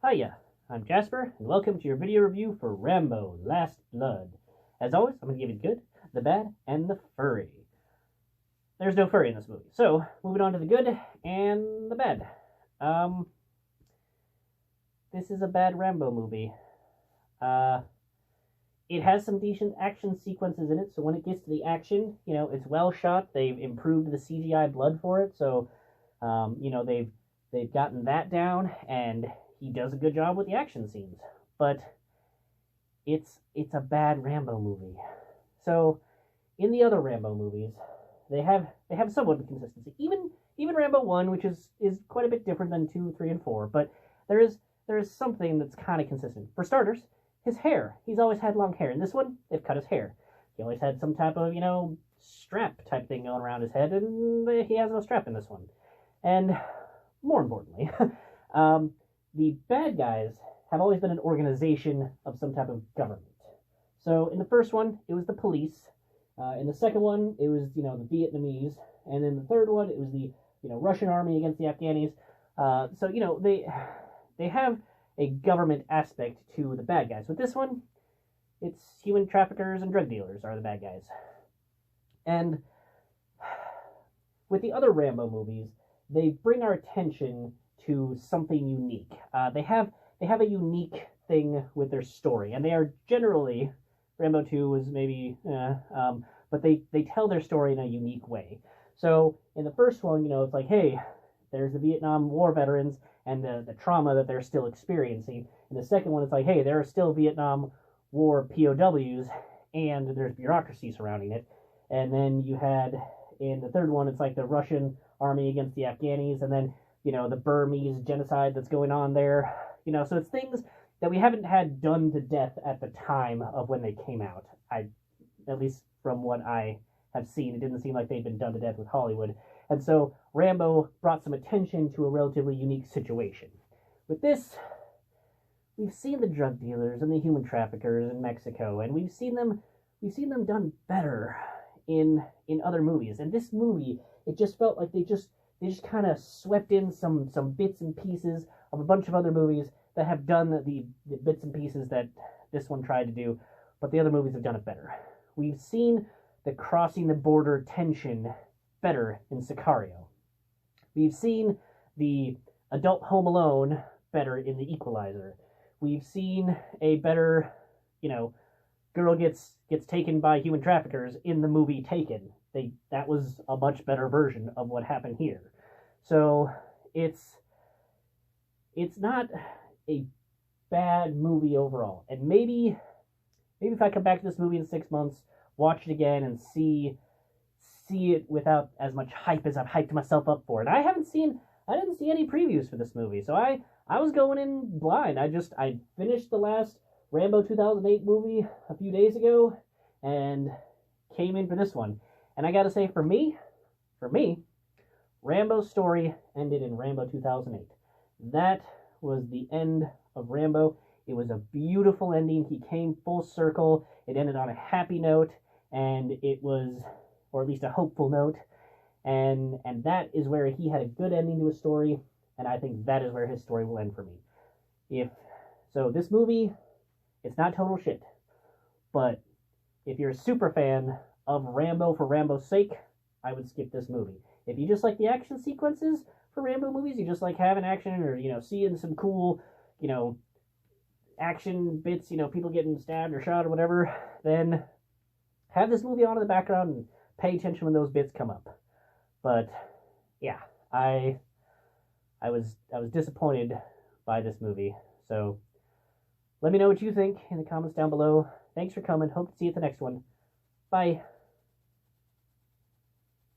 Hiya, I'm Jasper, and welcome to your video review for Rambo Last Blood. As always, I'm going to give you the good, the bad, and the furry. There's no furry in this movie, so moving on to the good and the bad. This is a bad Rambo movie. It has some decent action sequences in it, so when it gets to the action, it's well shot. They've improved the CGI blood for it, so, they've gotten that down, and he does a good job with the action scenes, but it's a bad Rambo movie. So in the other Rambo movies, they have somewhat of consistency. Even Rambo 1, which is quite a bit different than 2, 3, and 4, but there is something that's kind of consistent. For starters, his hair. He's always had long hair. In this one, they've cut his hair. He always had some type of, strap type thing going around his head, and he has no strap in this one. And more importantly, the bad guys have always been an organization of some type of government. So in the first one, it was the police. In the second one, it was, the Vietnamese. And in the third one, it was the, Russian army against the Afghanis. So, they have a government aspect to the bad guys. With this one, it's human traffickers and drug dealers are the bad guys. And with the other Rambo movies, they bring our attention to something unique. They have a unique thing with their story, and they are generally, Rambo 2 was maybe, but they tell their story in a unique way. So in the first one, it's like, hey, there's the Vietnam War veterans and the trauma that they're still experiencing. In the second one, it's like, hey, there are still Vietnam War POWs, and there's bureaucracy surrounding it. And then you had, in the third one, it's like the Russian army against the Afghanis, and then the Burmese genocide that's going on there. So it's things that we haven't had done to death at the time of when they came out. At least from what I have seen, it didn't seem like they'd been done to death with Hollywood. And so Rambo brought some attention to a relatively unique situation. With this, we've seen the drug dealers and the human traffickers in Mexico, and we've seen them done better in other movies. And this movie, it just felt like they just kind of swept in some bits and pieces of a bunch of other movies that have done the bits and pieces that this one tried to do, but the other movies have done it better. We've seen the crossing the border tension better in Sicario. We've seen the adult Home Alone better in The Equalizer. We've seen a better, girl gets taken by human traffickers in the movie Taken. That was a much better version of what happened here. So it's not a bad movie overall. And maybe if I come back to this movie in 6 months, watch it again and see it without as much hype as I've hyped myself up for it. I didn't see any previews for this movie, so I was going in blind. I finished the last Rambo 2008 movie a few days ago and came in for this one. And I gotta say, for me, Rambo's story ended in Rambo 2008. That was the end of Rambo. It was a beautiful ending. He came full circle. It ended on a happy note, and it was, or at least a hopeful note, and that is where he had a good ending to his story, and I think that is where his story will end for me. So this movie, it's not total shit, but if you're a super fan of Rambo for Rambo's sake, I would skip this movie. If you just like the action sequences for Rambo movies, you just like having action or, seeing some cool, action bits, people getting stabbed or shot or whatever, then have this movie on in the background and pay attention when those bits come up. But yeah, I was disappointed by this movie. So let me know what you think in the comments down below. Thanks for coming. Hope to see you at the next one. Bye.